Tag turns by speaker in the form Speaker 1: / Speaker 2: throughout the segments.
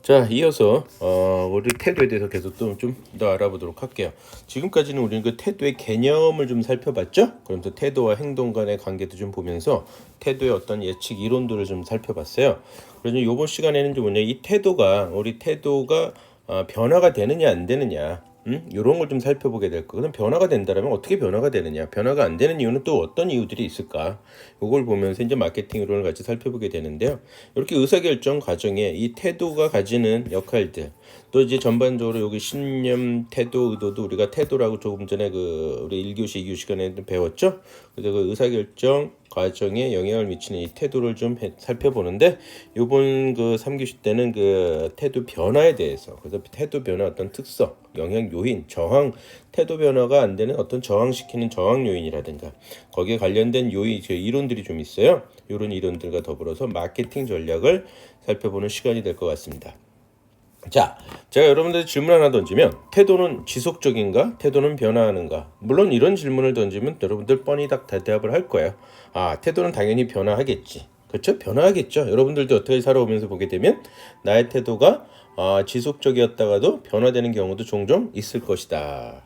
Speaker 1: 자, 이어서 우리 태도에 대해서 계속 좀 더 알아보도록 할게요. 지금까지는 우리는 그 태도의 개념을 좀 살펴봤죠? 그러면서 태도와 행동 간의 관계도 좀 보면서 태도의 어떤 예측 이론들을 좀 살펴봤어요. 그래서 이번 시간에는 좀 뭐냐, 우리 태도가 변화가 되느냐 안 되느냐, 이런 걸 좀 살펴보게 될 거. 그럼 변화가 된다면 어떻게 변화가 되느냐? 변화가 안 되는 이유는 또 어떤 이유들이 있을까? 이걸 보면서 이제 마케팅 이론을 같이 살펴보게 되는데요. 이렇게 의사결정 과정에 이 태도가 가지는 역할들, 또 이제 전반적으로 여기 신념, 태도, 의도도 우리가 태도라고 조금 전에 그 우리 1교시, 2교시 시간에 배웠죠? 그래서 그 의사결정 과정에 영향을 미치는 이 태도를 좀 살펴보는데, 요번 그 3교시 때는 그 태도 변화에 대해서, 그래서 태도 변화 어떤 특성, 영향 요인, 저항, 태도 변화가 안 되는 어떤 저항시키는 저항 요인이라든가 거기에 관련된 요인, 이론들이 좀 있어요. 이런 이론들과 더불어서 마케팅 전략을 살펴보는 시간이 될 것 같습니다. 자, 제가 여러분들 질문 하나 던지면 태도는 지속적인가? 태도는 변화하는가? 물론 이런 질문을 던지면 여러분들 뻔히 다 대답을 할 거예요. 태도는 당연히 변화하겠지. 그렇죠? 변화하겠죠. 여러분들도 어떻게 살아오면서 보게 되면 나의 태도가 지속적이었다가도 변화되는 경우도 종종 있을 것이다.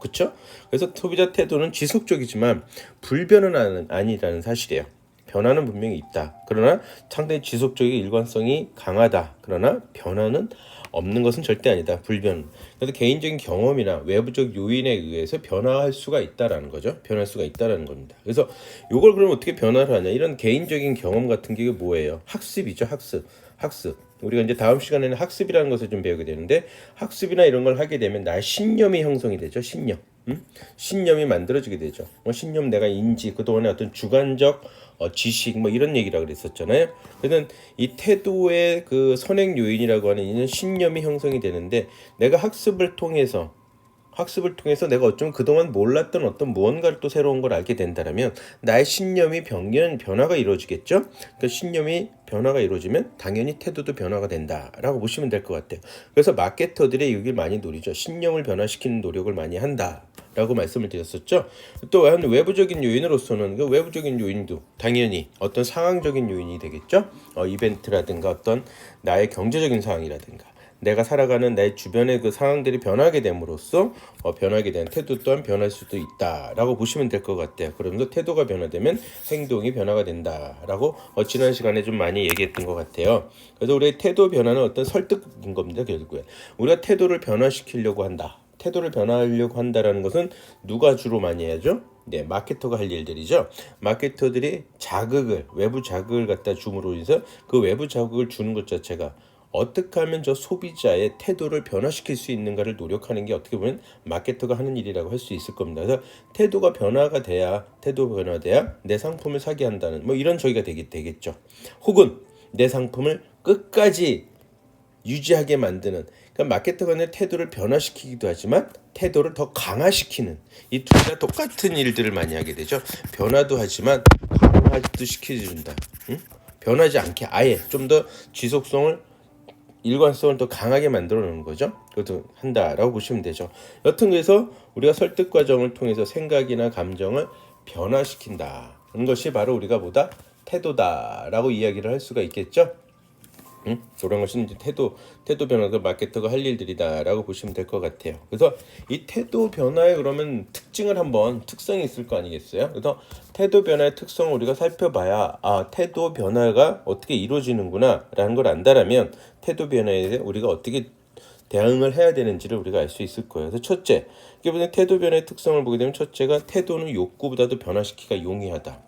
Speaker 1: 그렇죠? 그래서 소비자 태도는 지속적이지만 불변은 아니라는 사실이에요. 변화는 분명히 있다. 그러나 상당히 지속적인 일관성이 강하다. 그러나 변화는 없는 것은 절대 아니다. 불변. 그래서 개인적인 경험이나 외부적 요인에 의해서 변화할 수가 있다라는 거죠. 변할 수가 있다라는 겁니다. 그래서 이걸 그럼 어떻게 변화를 하냐? 이런 개인적인 경험 같은 게 뭐예요? 학습이죠. 학습. 우리가 이제 다음 시간에는 학습이라는 것을 좀 배우게 되는데, 학습이나 이런 걸 하게 되면 나의 신념이 형성이 되죠. 신념이 만들어지게 되죠. 신념, 내가 인지, 그동안의 어떤 주관적 지식 이런 얘기라 그랬었잖아요. 그래서 이 태도의 그 선행 요인이라고 하는 이는 신념이 형성이 되는데, 내가 학습을 통해서 내가 어쩌면 그동안 몰랐던 어떤 무언가를 또 새로운 걸 알게 된다면 나의 신념이 변화가 이루어지겠죠. 그 신념이 변화가 이루어지면 당연히 태도도 변화가 된다라고 보시면 될 것 같아요. 그래서 마케터들의 여기를 많이 노리죠. 신념을 변화시키는 노력을 많이 한다라고 말씀을 드렸었죠. 또 한 외부적인 요인으로서는 그 외부적인 요인도 당연히 어떤 상황적인 요인이 되겠죠. 이벤트라든가 어떤 나의 경제적인 상황이라든가 내가 살아가는 내 주변의 그 상황들이 변하게 됨으로써 변하게 된 태도 또한 변할 수도 있다라고 보시면 될 것 같아요. 그러면서 태도가 변화되면 행동이 변화가 된다라고 지난 시간에 좀 많이 얘기했던 것 같아요. 그래서 우리의 태도 변화는 어떤 설득인 겁니다. 결국에 우리가 태도를 변화시키려고 한다. 태도를 변화하려고 한다라는 것은 누가 주로 많이 해야죠? 네, 마케터가 할 일들이죠. 마케터들이 외부 자극을 갖다 줌으로 인해서 그 외부 자극을 주는 것 자체가 어떻게 하면 저 소비자의 태도를 변화시킬 수 있는가를 노력하는 게 어떻게 보면 마케터가 하는 일이라고 할 수 있을 겁니다. 그래서 태도가 변화돼야 내 상품을 사게 한다는 이런 저기가 되겠죠. 혹은 내 상품을 끝까지 유지하게 만드는, 그러니까 마케터가 태도를 변화시키기도 하지만 태도를 더 강화시키는, 이 둘 다 똑같은 일들을 많이 하게 되죠. 변화도 하지만 강화도 시켜준다. 변하지 않게 아예 좀 더 지속성을, 일관성을 더 강하게 만들어 놓는 거죠. 그것도 한다라고 보시면 되죠. 여튼 그래서 우리가 설득 과정을 통해서 생각이나 감정을 변화시킨다는 것이 바로 우리가 보다 태도다라고 이야기를 할 수가 있겠죠. 그런 것이 이제 태도 변화도 마케터가 할 일들이다라고 보시면 될 것 같아요. 그래서 이 태도 변화의 그러면 특성이 있을 거 아니겠어요? 그래서 태도 변화의 특성을 우리가 살펴봐야 태도 변화가 어떻게 이루어지는구나라는 걸 안다라면 태도 변화에 대해 우리가 어떻게 대응을 해야 되는지를 우리가 알 수 있을 거예요. 그래서 첫째, 이게 태도 변화의 특성을 보게 되면 첫째가 태도는 욕구보다도 변화시키기가 용이하다.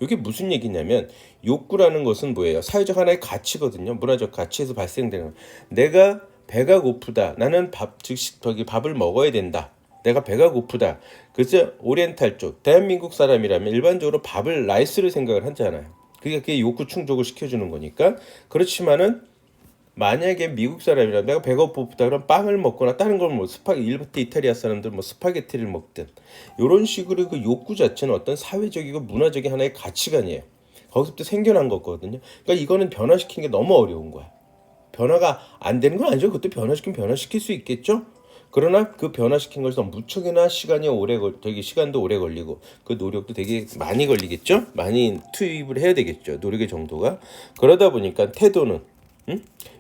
Speaker 1: 이게 무슨 얘기냐면, 욕구라는 것은 뭐예요? 사회적 하나의 가치거든요. 문화적 가치에서 발생되는, 내가 배가 고프다. 나는 밥을 먹어야 된다. 내가 배가 고프다. 그래서 오리엔탈 쪽 대한민국 사람이라면 일반적으로 밥을 라이스를 생각을 하잖아요. 그게 욕구 충족을 시켜주는 거니까. 그렇지만은 만약에 미국 사람이라 내가 배가 고프다 그럼 빵을 먹거나 다른 걸 일부터 이탈리아 사람들 스파게티를 먹든, 이런 식으로 그 욕구 자체는 어떤 사회적이고 문화적인 하나의 가치관이에요. 거기서부터 생겨난 거거든요. 그러니까 이거는 변화시키는 게 너무 어려운 거야. 변화가 안 되는 건 아니죠. 그것도 변화시킬 수 있겠죠. 그러나 그 변화시킨 것이 무척이나 시간도 오래 걸리고 그 노력도 되게 많이 걸리겠죠. 많이 투입을 해야 되겠죠. 노력의 정도가. 그러다 보니까 태도는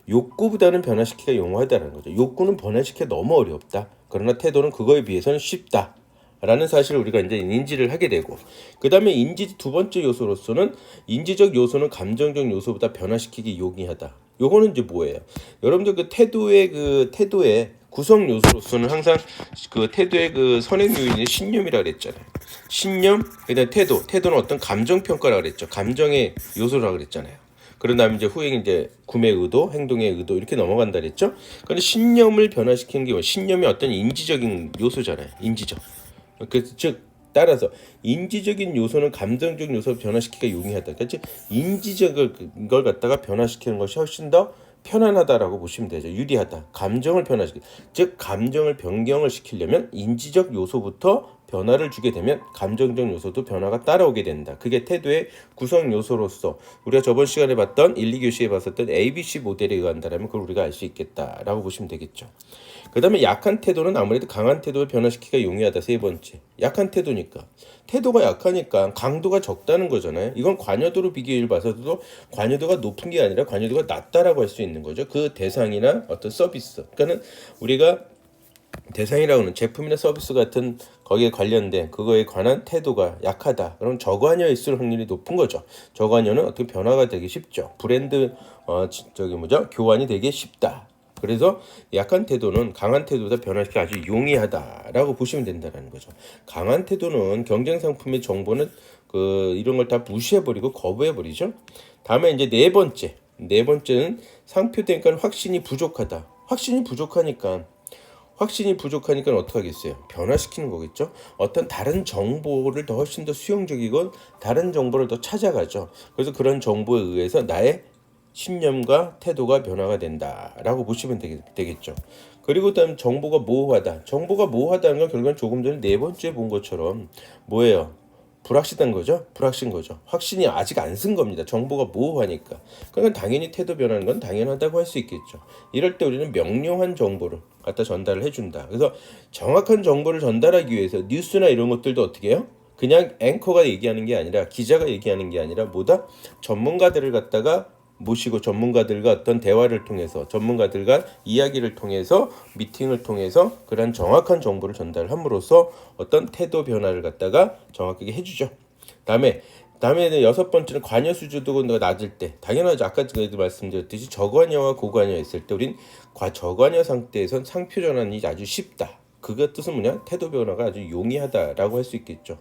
Speaker 1: 욕구보다는 변화시키기가 용하다는 거죠. 욕구는 변화시키기가 너무 어렵다. 그러나 태도는 그거에 비해서는 쉽다. 라는 사실을 우리가 이제 인지를 하게 되고, 그 다음에 인지 두 번째 요소로서는 인지적 요소는 감정적 요소보다 변화시키기 용이하다. 요거는 이제 뭐예요? 여러분들 그 태도의 구성 요소로서는 항상 그 태도의 그 선행 요인이 신념이라 그랬잖아요. 신념, 그다음 태도는 어떤 감정 평가라 그랬죠. 감정의 요소라 그랬잖아요. 그런 다음에 이제 후에 이제 구매 의도, 행동의 의도 이렇게 넘어간다 그랬죠. 그런데 신념을 변화시키는 게 신념이 어떤 인지적인 요소잖아요. 인지적. 그래서 즉 따라서 인지적인 요소는 감정적 요소를 변화시키기가 용이하다. 그러니까 인지적을 걸 갖다가 변화시키는 것이 훨씬 더 편안하다라고 보시면 되죠. 유리하다. 감정을 변화시키. 즉 감정을 변경을 시키려면 인지적 요소부터 변화를 주게 되면 감정적 요소도 변화가 따라오게 된다. 그게 태도의 구성 요소로서 우리가 저번 시간에 봤던 1, 2교시에 봤었던 ABC 모델에 의한다라면 그걸 우리가 알 수 있겠다라고 보시면 되겠죠. 그 다음에 약한 태도는 아무래도 강한 태도를 변화시키기가 용이하다. 세 번째. 약한 태도니까. 태도가 약하니까 강도가 적다는 거잖아요. 이건 관여도로 비교를 봐서도 관여도가 높은 게 아니라 관여도가 낮다라고 할 수 있는 거죠. 그 대상이나 어떤 서비스. 그러니까는 우리가 대상이라고 하는 제품이나 서비스 같은 거기에 관련된 그거에 관한 태도가 약하다. 그럼 저관여 있을 확률이 높은 거죠. 저관여는 어떻게 변화가 되기 쉽죠. 브랜드 교환이 되기 쉽다. 그래서 약한 태도는 강한 태도보다 변화시키기 아주 용이하다라고 보시면 된다는 거죠. 강한 태도는 경쟁 상품의 정보는 이런 걸 다 무시해버리고 거부해버리죠. 다음에 이제 네 번째는 상표 대행가는 확신이 부족하다. 확신이 부족하니까 어떻게 하겠어요? 변화시키는 거겠죠. 어떤 다른 정보를 더 훨씬 더 수용적이건 다른 정보를 더 찾아가죠. 그래서 그런 정보에 의해서 나의 신념과 태도가 변화가 된다라고 보시면 되겠죠. 그리고 다음 정보가 모호하다. 정보가 모호하다는 건 결국은 조금 전에 네 번째 본 것처럼 뭐예요? 불확실한 거죠. 불확신 거죠. 확신이 아직 안 쓴 겁니다. 정보가 모호하니까. 그러니까 당연히 태도 변하는 건 당연하다고 할 수 있겠죠. 이럴 때 우리는 명료한 정보를 갖다 전달을 해준다. 그래서 정확한 정보를 전달하기 위해서 뉴스나 이런 것들도 어떻게 해요? 그냥 앵커가 얘기하는 게 아니라 기자가 얘기하는 게 아니라 뭐다? 전문가들을 갖다가 모시고 전문가들과 어떤 대화를 통해서 전문가들과 이야기를 통해서 미팅을 통해서 그런 정확한 정보를 전달함으로써 어떤 태도 변화를 갖다가 정확하게 해주죠. 다음에 여섯 번째는 관여 수준도가 낮을 때 당연하죠. 아까 말씀드렸듯이 저관여와 고관여 있을 때 우린 저관여 상태에선 상표 전환이 아주 쉽다. 그것 뜻은 뭐냐? 태도 변화가 아주 용이하다라고 할 수 있겠죠.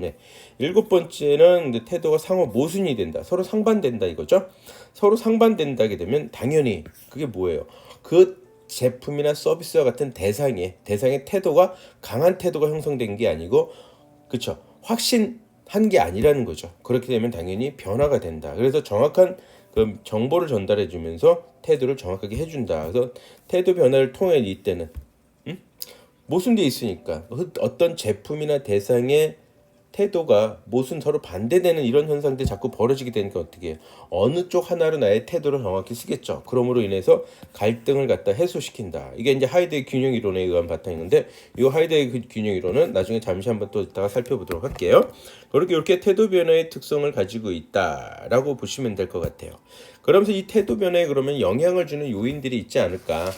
Speaker 1: 네. 일곱 번째는 태도가 상호 모순이 된다. 서로 상반된다 이거죠. 서로 상반된다게 되면 당연히 그게 뭐예요? 그 제품이나 서비스와 같은 대상의 태도가 강한 태도가 형성된 게 아니고 그렇죠. 확신한 게 아니라는 거죠. 그렇게 되면 당연히 변화가 된다. 그래서 정확한 그 정보를 전달해 주면서 태도를 정확하게 해준다. 그래서 태도 변화를 통해 이때는 모순돼 있으니까 어떤 제품이나 대상의 태도가 모순 서로 반대되는 이런 현상들이 자꾸 벌어지게 되니까 어떻게 해요? 어느 쪽 하나로 나의 태도를 정확히 쓰겠죠. 그러므로 인해서 갈등을 갖다 해소시킨다. 이게 이제 하이드의 균형 이론에 의한 바탕인데 이 하이드의 균형 이론은 나중에 잠시 한번 또 이따가 살펴보도록 할게요. 이렇게 태도 변화의 특성을 가지고 있다라고 보시면 될 것 같아요. 그러면서 이 태도 변화에 그러면 영향을 주는 요인들이 있지 않을까?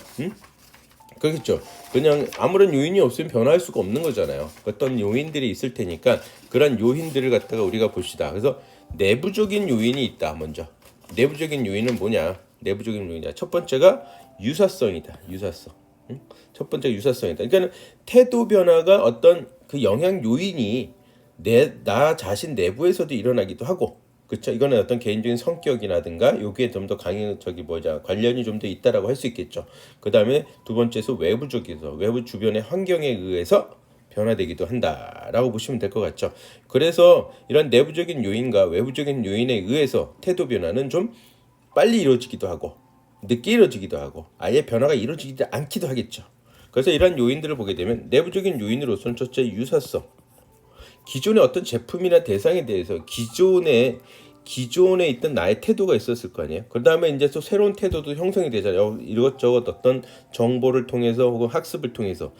Speaker 1: 그렇겠죠. 그냥 아무런 요인이 없으면 변화할 수가 없는 거잖아요. 어떤 요인들이 있을 테니까 그런 요인들을 갖다가 우리가 봅시다. 그래서 내부적인 요인이 있다. 먼저 내부적인 요인은 뭐냐? 내부적인 요인이다. 첫 번째가 유사성이다. 유사성. 첫 번째 유사성이다. 그러니까 태도 변화가 어떤 그 영향 요인이 나 자신 내부에서도 일어나기도 하고. 그렇죠. 이거는 어떤 개인적인 성격이라든가 여기에 좀 더 관련이 좀 더 있다라고 할 수 있겠죠. 그 다음에 두 번째에서 외부 주변의 환경에 의해서 변화되기도 한다라고 보시면 될 것 같죠. 그래서 이런 내부적인 요인과 외부적인 요인에 의해서 태도 변화는 좀 빨리 이루어지기도 하고 늦게 이루어지기도 하고 아예 변화가 이루어지지 않기도 하겠죠. 그래서 이런 요인들을 보게 되면 내부적인 요인으로서는 첫째 유사성. 기존의 어떤 제품이나 대상에 대해서 기존에 있던 나의 태도가 있었을 거 아니에요. 그 다음에 이제 또 새로운 태도도 형성이 되잖아요. 이것저것 어떤 정보를 통해서 혹은 학습을 통해서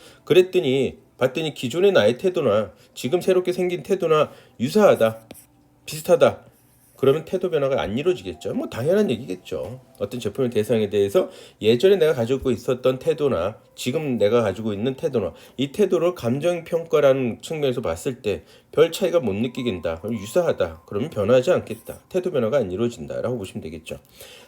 Speaker 1: 봤더니 기존의 나의 태도나 지금 새롭게 생긴 태도나 유사하다, 비슷하다. 그러면 태도 변화가 안 이루어지겠죠. 뭐 당연한 얘기겠죠. 어떤 제품의 대상에 대해서 예전에 내가 가지고 있었던 태도나 지금 내가 가지고 있는 태도나 이 태도를 감정 평가라는 측면에서 봤을 때 별 차이가 못 느끼긴다. 유사하다. 그러면 변하지 않겠다. 태도 변화가 안 이루어진다라고 보시면 되겠죠.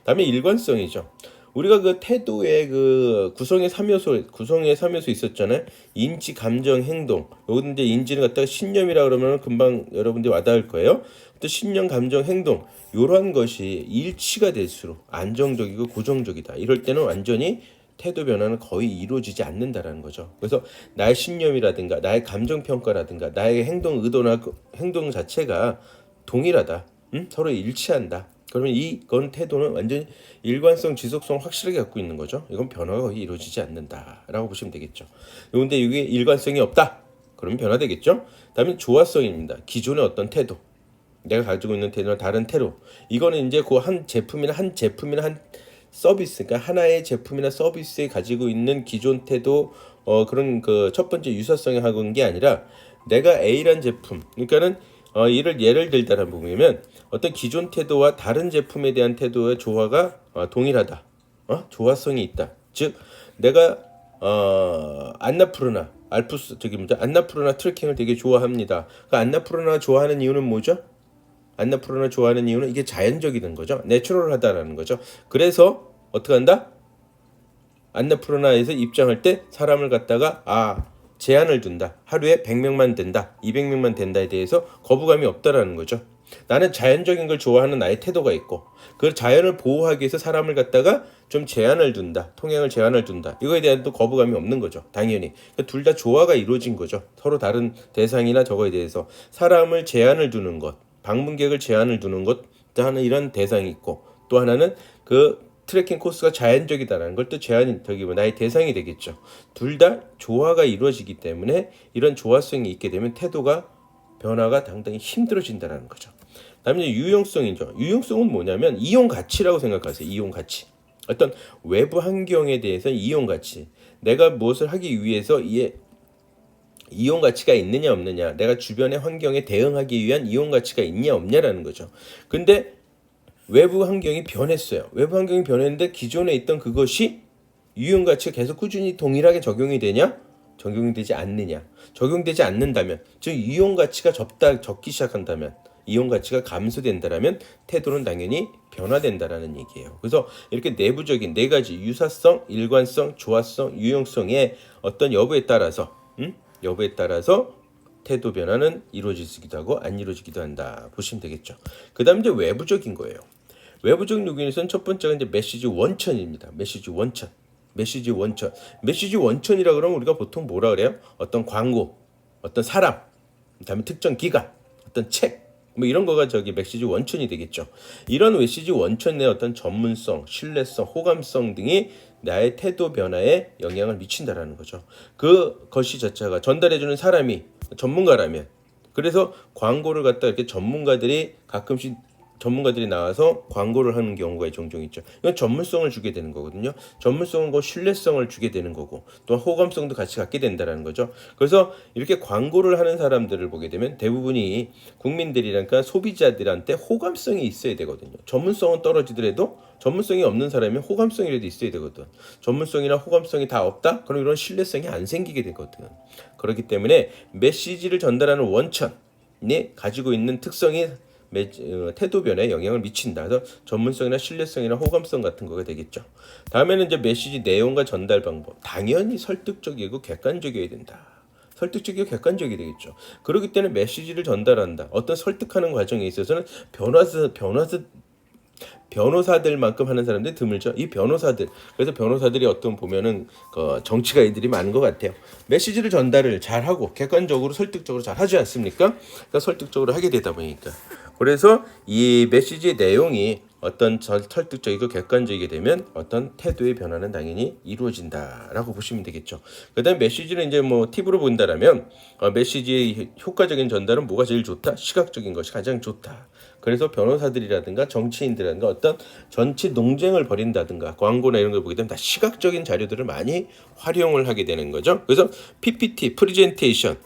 Speaker 1: 다음에 일관성이죠. 우리가 그 태도의 그 구성의 3요소 있었잖아요. 인지, 감정, 행동. 여기 이제 인지는 갖다가 신념이라 그러면 금방 여러분들이 와닿을 거예요. 또 신념, 감정, 행동 이러한 것이 일치가 될수록 안정적이고 고정적이다. 이럴 때는 완전히 태도 변화는 거의 이루어지지 않는다라는 거죠. 그래서 나의 신념이라든가 나의 감정 평가라든가 나의 행동 의도나 행동 자체가 동일하다. 서로 일치한다. 그러면 이건 태도는 완전히 일관성, 지속성 확실하게 갖고 있는 거죠. 이건 변화가 거의 이루어지지 않는다라고 보시면 되겠죠. 그런데 이게 일관성이 없다. 그러면 변화되겠죠. 다음에 조화성입니다. 기존의 어떤 태도, 내가 가지고 있는 태도나 다른 태도, 이거는 이제 그 한 제품이나 한 서비스, 그러니까 하나의 제품이나 서비스에 가지고 있는 기존 태도, 그런 그 첫 번째 유사성에 하고 있는 게 아니라 내가 A란 제품, 그러니까는 예를 들다라는 부분이면 어떤 기존 태도와 다른 제품에 대한 태도의 조화가 동일하다. 조화성이 있다. 즉 내가 안나푸르나 안나푸르나 트레킹을 되게 좋아합니다. 그 안나푸르나 좋아하는 이유는 뭐죠? 안나푸르나 좋아하는 이유는 이게 자연적이든 거죠. 내추럴하다라는 거죠. 그래서 어떻게 한다? 안나푸르나에서 입장할 때 사람을 갖다가 제한을 둔다. 하루에 100명만 된다. 200명만 된다에 대해서 거부감이 없다라는 거죠. 나는 자연적인 걸 좋아하는 나의 태도가 있고 그 자연을 보호하기 위해서 사람을 갖다가 좀 제한을 둔다. 통행을 제한을 둔다. 이거에 대한 또 거부감이 없는 거죠. 당연히. 그러니까 둘 다 조화가 이루어진 거죠. 서로 다른 대상이나 저거에 대해서 사람을 제한을 두는 것, 방문객을 제한을 두는 것, 또 하나 이런 대상이 있고 또 하나는 그 트레킹 코스가 자연적이다라는 걸 또 제한이 되기보다 나의 대상이 되겠죠. 둘 다 조화가 이루어지기 때문에 이런 조화성이 있게 되면 태도가 변화가 상당히 힘들어진다는 거죠. 다음에 유용성이죠. 유용성은 뭐냐면 이용 가치라고 생각하세요. 이용 가치. 어떤 외부 환경에 대해서 이용 가치. 내가 무엇을 하기 위해서 이용 가치가 있느냐 없느냐. 내가 주변의 환경에 대응하기 위한 이용 가치가 있냐 없냐라는 거죠. 근데 외부 환경이 변했어요. 외부 환경이 변했는데 기존에 있던 그것이 유용 가치가 계속 꾸준히 동일하게 적용이 되냐? 적용이 되지 않느냐. 적용되지 않는다면, 즉 이용 가치가 적기 시작한다면, 이용 가치가 감소된다라면 태도는 당연히 변화된다라는 얘기예요. 그래서 이렇게 내부적인 네 가지 유사성, 일관성, 조화성, 유용성의 어떤 여부에 따라서 태도 변화는 이루어지기도 하고 안 이루어지기도 한다 보시면 되겠죠. 그다음 이제 외부적인 거예요. 외부적 요인에서는 첫 번째가 이제 메시지 원천입니다. 메시지 원천이라 그러면 우리가 보통 뭐라 그래요? 어떤 광고, 어떤 사람, 그다음에 특정 기간, 어떤 책, 뭐 이런 거가 메시지 원천이 되겠죠. 이런 메시지 원천의 어떤 전문성, 신뢰성, 호감성 등이 나의 태도 변화에 영향을 미친다라는 거죠. 그것이 자체가 전달해주는 사람이 전문가라면, 그래서 광고를 갖다 이렇게 전문가들이 나와서 광고를 하는 경우가 종종 있죠. 이건 전문성을 주게 되는 거거든요. 전문성은 그 신뢰성을 주게 되는 거고 또 호감성도 같이 갖게 된다는 거죠. 그래서 이렇게 광고를 하는 사람들을 보게 되면 대부분이 국민들이니까 소비자들한테 호감성이 있어야 되거든요. 전문성은 떨어지더라도 전문성이 없는 사람이 호감성이라도 있어야 되거든. 전문성이나 호감성이 다 없다? 그럼 이런 신뢰성이 안 생기게 되거든. 그렇기 때문에 메시지를 전달하는 원천이 가지고 있는 특성이 태도 변화에 영향을 미친다. 그래서 전문성이나 신뢰성이나 호감성 같은 거가 되겠죠. 다음에는 이제 메시지 내용과 전달 방법. 당연히 설득적이고 객관적이어야 된다. 설득적이고 객관적이 되겠죠. 그렇기 때문에 메시지를 전달한다. 어떤 설득하는 과정에 있어서는 변호사들만큼 하는 사람들이 드물죠. 이 변호사들. 그래서 변호사들이 어떤 보면은 정치가 애들이 많은 것 같아요. 메시지를 전달을 잘하고 객관적으로 설득적으로 잘 하지 않습니까? 그러니까 설득적으로 하게 되다 보니까. 그래서 이 메시지의 내용이 어떤 설득적이고 객관적이게 되면 어떤 태도의 변화는 당연히 이루어진다라고 보시면 되겠죠. 그다음 메시지를 이제 뭐 팁으로 본다라면 메시지의 효과적인 전달은 뭐가 제일 좋다? 시각적인 것이 가장 좋다. 그래서 변호사들이라든가 정치인들이라든가 어떤 정치 논쟁을 벌인다든가 광고나 이런 걸 보게 되면 다 시각적인 자료들을 많이 활용을 하게 되는 거죠. 그래서 PPT, 프레젠테이션,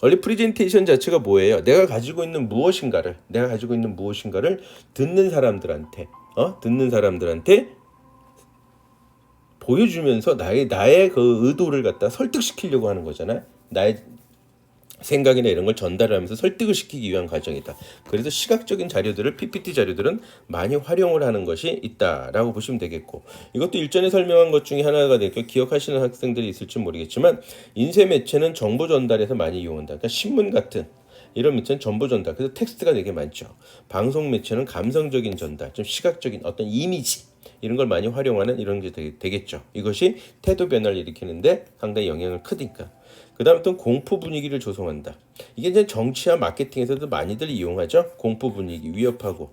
Speaker 1: 원래 프레젠테이션 자체가 뭐예요? 내가 가지고 있는 무엇인가를 듣는 사람들한테 듣는 사람들한테 보여주면서 나의 그 의도를 갖다 설득시키려고 하는 거잖아요. 나의 생각이나 이런 걸 전달을 하면서 설득을 시키기 위한 과정이다. 그래서 시각적인 자료들을 PPT 자료들은 많이 활용을 하는 것이 있다라고 보시면 되겠고, 이것도 일전에 설명한 것 중에 하나가 될게요. 기억하시는 학생들이 있을지 모르겠지만 인쇄 매체는 정보 전달에서 많이 이용한다. 그러니까 신문 같은 이런 매체는 정보 전달, 그래서 텍스트가 되게 많죠. 방송 매체는 감성적인 전달, 좀 시각적인 어떤 이미지 이런 걸 많이 활용하는 이런 게 되겠죠. 이것이 태도 변화를 일으키는데 상당히 영향을 크니까. 그 다음에 또 공포 분위기를 조성한다. 이게 이제 정치와 마케팅에서도 많이들 이용하죠. 공포 분위기, 위협하고.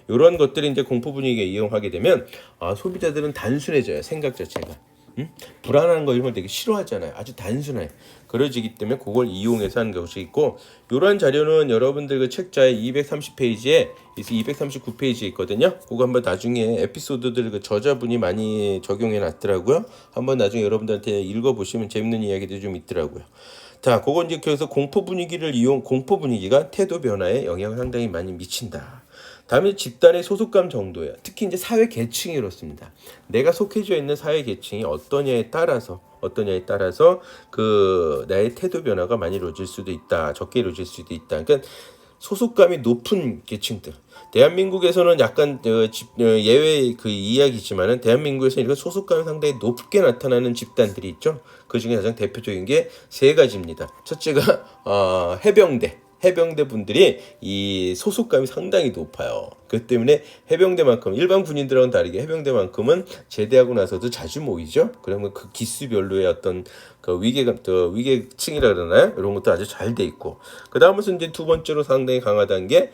Speaker 1: 이런 것들이 이제 공포 분위기에 이용하게 되면 소비자들은 단순해져요. 생각 자체가. 불안한 거 이런 걸 되게 싫어하잖아요. 아주 단순해. 그러지기 때문에 그걸 이용해서 하는 것이 있고, 이러한 자료는 여러분들 그 책자의 230페이지에 239페이지에 있거든요. 그거 한번 나중에 에피소드들 그 저자분이 많이 적용해 놨더라고요. 한번 나중에 여러분들한테 읽어보시면 재밌는 이야기들이 좀 있더라고요. 자, 그거 이제 그래서 공포 분위기가 태도 변화에 영향을 상당히 많이 미친다. 다음에 집단의 소속감 정도예요. 특히 이제 사회 계층이 이렇습니다. 내가 속해져 있는 사회 계층이 어떠냐에 따라서 그 나의 태도 변화가 많이 이루어질 수도 있다, 적게 이루어질 수도 있다. 그러니까 소속감이 높은 계층들. 대한민국에서는 약간 예외 그 이야기지만은 대한민국에서는 이런 소속감이 상당히 높게 나타나는 집단들이 있죠. 그 중에 가장 대표적인 게 세 가지입니다. 첫째가 해병대 분들이 이 소속감이 상당히 높아요. 그 때문에 해병대만큼 일반 군인들하고는 다르게 해병대만큼은 제대하고 나서도 자주 모이죠. 그러면 그 기수별로의 어떤 그 위계층이라 그러나요? 이런 것도 아주 잘 돼 있고, 그 다음은 이제 두 번째로 상당히 강하다는 게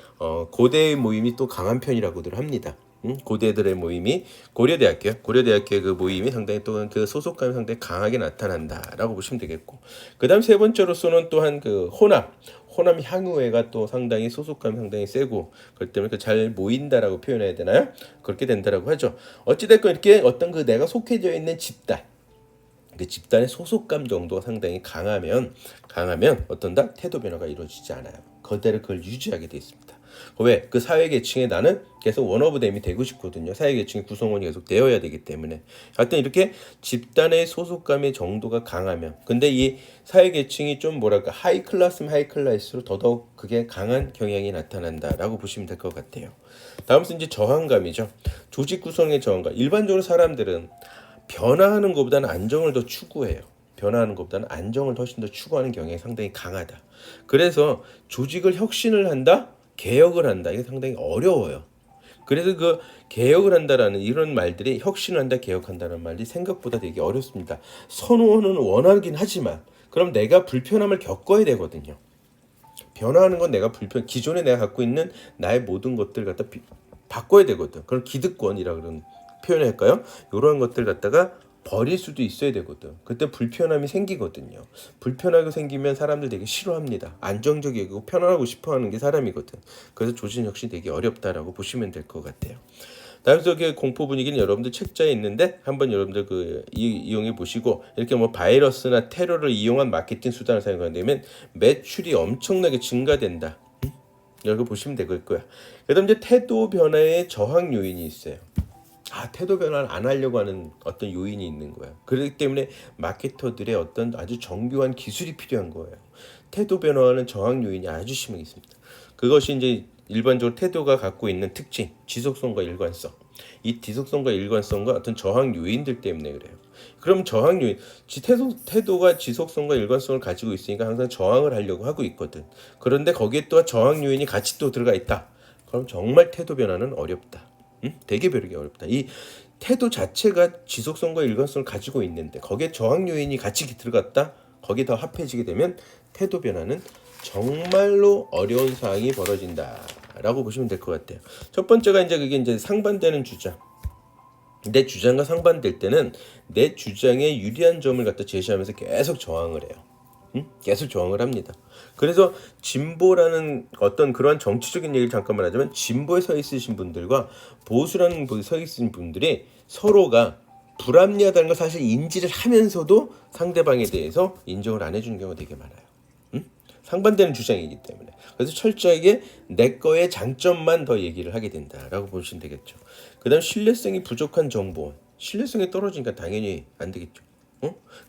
Speaker 1: 고대의 모임이 또 강한 편이라고들 합니다. 고대들의 모임이 고려대학교의 그 모임이 상당히 또 그 소속감이 상당히 강하게 나타난다라고 보시면 되겠고, 그 다음 세 번째로서는 또한 그 호남 향후회가 또 상당히 소속감이 상당히 세고, 그렇기 때문에 잘 모인다라고 표현해야 되나요? 그렇게 된다라고 하죠. 어찌됐건 이렇게 어떤 그 내가 속해져 있는 집단, 그 집단의 소속감 정도가 상당히 강하면 어떤다? 태도 변화가 이루어지지 않아요. 그대로 그걸 유지하게 돼 있습니다. 왜? 그 사회계층에 나는 계속 원 오브 댐이 되고 싶거든요. 사회계층의 구성원이 계속 되어야 되기 때문에. 하여튼 이렇게 집단의 소속감의 정도가 강하면, 근데 이 사회계층이 좀 하이 클래스면 하이 클래스로 더더욱 그게 강한 경향이 나타난다라고 보시면 될 것 같아요. 다음은 이제 저항감이죠. 조직 구성의 저항감. 일반적으로 사람들은 변화하는 것보다는 안정을 더 추구해요. 변화하는 것보다는 안정을 훨씬 더 추구하는 경향이 상당히 강하다. 그래서 조직을 혁신을 한다, 개혁을 한다, 이게 상당히 어려워요. 그래서 그 개혁을 한다라는 이런 말들이, 혁신을 한다, 개혁한다는 말이 생각보다 되게 어렵습니다. 선호는 원하긴 하지만 그럼 내가 불편함을 겪어야 되거든요. 변화하는 건 기존에 내가 갖고 있는 나의 모든 것들 갖다 바꿔야 되거든. 그럼 기득권이라 그런 표현을 할까요? 이런 것들 갖다가 버릴 수도 있어야 되거든. 그때 불편함이 생기거든요. 불편하게 생기면 사람들 되게 싫어합니다. 안정적이고 편안하고 싶어하는 게 사람이거든. 그래서 조직 혁신이 되게 어렵다라고 보시면 될 것 같아요. 다음 속의 공포 분위기는 여러분들 책자에 있는데 한번 여러분들 이용해 보시고, 이렇게 바이러스나 테러를 이용한 마케팅 수단을 사용하면 매출이 엄청나게 증가된다. 이렇게 보시면 되겠고요. 그다음 이제 태도 변화의 저항 요인이 있어요. 태도 변화를 안 하려고 하는 어떤 요인이 있는 거예요. 그렇기 때문에 마케터들의 어떤 아주 정교한 기술이 필요한 거예요. 태도 변화하는 저항 요인이 아주 심하게 있습니다. 그것이 이제 일반적으로 태도가 갖고 있는 특징, 지속성과 일관성. 이 지속성과 일관성과 어떤 저항 요인들 때문에 그래요. 그럼 저항 요인, 태도가 지속성과 일관성을 가지고 있으니까 항상 저항을 하려고 하고 있거든. 그런데 거기에 또 저항 요인이 같이 또 들어가 있다. 그럼 정말 태도 변화는 어렵다. 되게 벼르기 어렵다. 이 태도 자체가 지속성과 일관성을 가지고 있는데 거기에 저항 요인이 같이 들어갔다. 거기에 더 합해지게 되면 태도 변화는 정말로 어려운 상황이 벌어진다라고 보시면 될 것 같아요. 첫 번째가 그게 이제 상반되는 주장. 내 주장과 상반될 때는 내 주장에 유리한 점을 갖다 제시하면서 계속 저항을 해요. 계속 저항을 합니다. 그래서 진보라는 어떤 그러한 정치적인 얘기를 잠깐만 하자면, 진보에 서 있으신 분들과 보수라는 곳에 서 있으신 분들이 서로가 불합리하다는 걸 사실 인지를 하면서도 상대방에 대해서 인정을 안 해주는 경우가 되게 많아요. 상반되는 주장이기 때문에. 그래서 철저하게 내 거의 장점만 더 얘기를 하게 된다라고 보시면 되겠죠. 그다음 신뢰성이 부족한 정보, 신뢰성이 떨어지니까 당연히 안 되겠죠.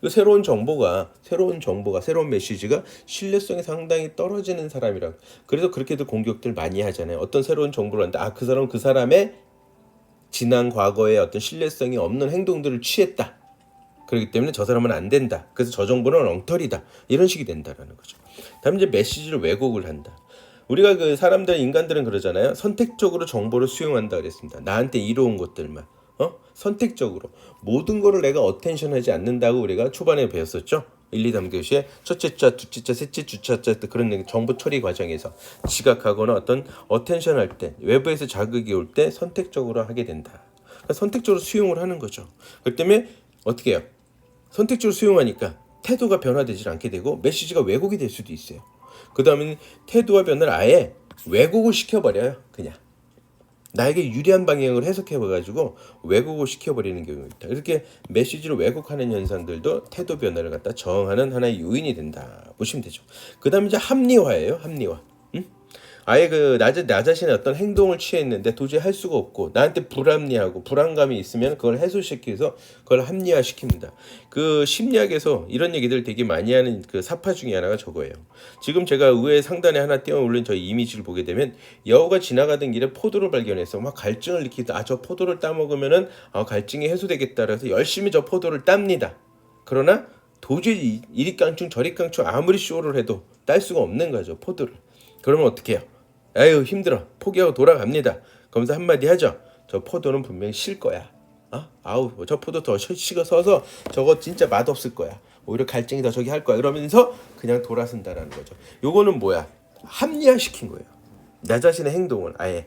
Speaker 1: 그 새로운 새로운 메시지가 신뢰성이 상당히 떨어지는 사람이라. 그래서 그렇게도 공격들 많이 하잖아요. 어떤 새로운 정보를 하는데 그 사람은 그 사람의 지난 과거에 어떤 신뢰성이 없는 행동들을 취했다. 그렇기 때문에 저 사람은 안 된다. 그래서 저 정보는 엉터리다. 이런 식이 된다라는 거죠. 다음 이제 메시지를 왜곡을 한다. 우리가 그 사람들 인간들은 그러잖아요. 선택적으로 정보를 수용한다 그랬습니다. 나한테 이로운 것들만. 선택적으로 모든 거를 내가 어텐션하지 않는다고 우리가 초반에 배웠었죠. 1, 2, 3교시에 첫째 자, 둘째 자, 셋째 주차 자 그런 정보 처리 과정에서 지각하거나 어떤 어텐션 할 때 외부에서 자극이 올 때 선택적으로 하게 된다. 그러니까 선택적으로 수용을 하는 거죠. 그렇기 때문에 어떻게 해요? 선택적으로 수용하니까 태도가 변화되지 않게 되고 메시지가 왜곡이 될 수도 있어요. 그 다음에 태도와 변화를 아예 왜곡을 시켜버려요. 그냥 나에게 유리한 방향으로 해석해봐가지고 왜곡을 시켜버리는 경우가 있다. 이렇게 메시지를 왜곡하는 현상들도 태도 변화를 갖다 저항하는 하나의 요인이 된다 보시면 되죠. 그 다음에 이제 합리화예요. 합리화. 아예 나 자신의 어떤 행동을 취했는데 도저히 할 수가 없고 나한테 불합리하고 불안감이 있으면 그걸 해소시켜서 그걸 합리화시킵니다. 그 심리학에서 이런 얘기들 되게 많이 하는 그 사파 중에 하나가 저거예요. 지금 제가 의회 상단에 하나 띄워 올린 저 이미지를 보게 되면 여우가 지나가던 길에 포도를 발견해서 막 갈증을 느끼다. 저 포도를 따먹으면은 갈증이 해소되겠다. 그래서 열심히 저 포도를 땁니다. 그러나 도저히 이리깡충 저리깡충 아무리 쇼를 해도 딸 수가 없는 거죠. 포도를. 그러면 어떻게 해요? 아유 힘들어 포기하고 돌아갑니다. 그러면서 한마디 하죠. 저 포도는 분명히 실 거야. 아우 저 포도 더 식어서 저거 진짜 맛없을 거야. 오히려 갈증이 더 저기 할 거야. 이러면서 그냥 돌아선다라는 거죠. 요거는 뭐야? 합리화시킨 거예요. 나 자신의 행동을 아예.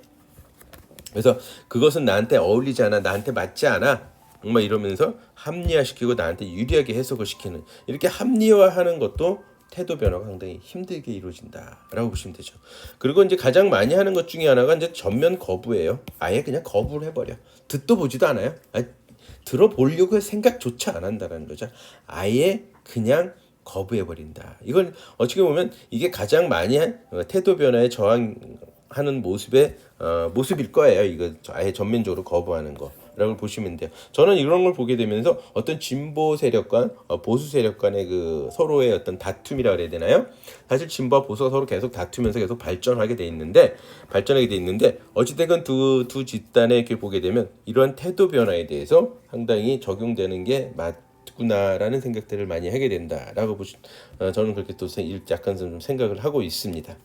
Speaker 1: 그래서 그것은 나한테 어울리지 않아. 나한테 맞지 않아. 막 이러면서 합리화시키고 나한테 유리하게 해석을 시키는 이렇게 합리화하는 것도 태도 변화가 상당히 힘들게 이루어진다라고 보시면 되죠. 그리고 이제 가장 많이 하는 것 중에 하나가 이제 전면 거부예요. 아예 그냥 거부를 해버려. 듣도 보지도 않아요. 들어보려고 생각조차 안 한다는 거죠. 아예 그냥 거부해버린다. 이건 어떻게 보면 이게 가장 많이 한 태도 변화에 저항하는 모습일 거예요. 이거 아예 전면적으로 거부하는 거. 라고 보시면 돼요. 저는 이런 걸 보게 되면서 어떤 진보 세력과 보수 세력 간의 그 서로의 어떤 다툼이라 그래야 되나요? 사실 진보와 보수가 서로 계속 다투면서 계속 발전하게 돼 있는데 어찌됐건 두 집단에 이렇게 보게 되면 이러한 태도 변화에 대해서 상당히 적용되는 게 맞구나라는 생각들을 많이 하게 된다라고 저는 그렇게 또 약간 좀 생각을 하고 있습니다.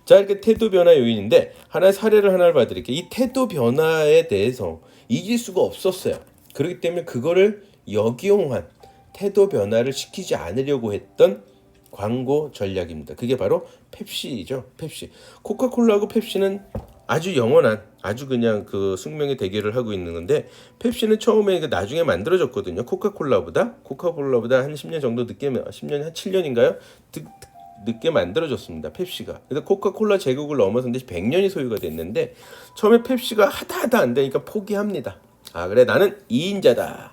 Speaker 1: 자, 이렇게 태도 변화 요인인데 하나의 사례를 하나를 봐드릴게요. 이 태도 변화에 대해서 이길 수가 없었어요. 그렇기 때문에 그거를 역이용한 태도 변화를 시키지 않으려고 했던 광고 전략입니다. 그게 바로 펩시죠. 펩시. 코카콜라하고 펩시는 아주 영원한 아주 그냥 그 숙명의 대결을 하고 있는 건데 펩시는 처음에 나중에 만들어졌거든요. 코카콜라보다 한 10년 정도 늦게 10년 한 7년인가요? 늦게 만들어졌습니다. 펩시가. 그래서 코카콜라 제국을 넘어선 데 100년이 소요가 됐는데 처음에 펩시가 하다 안 되니까 포기합니다. 그래 나는 2인자다.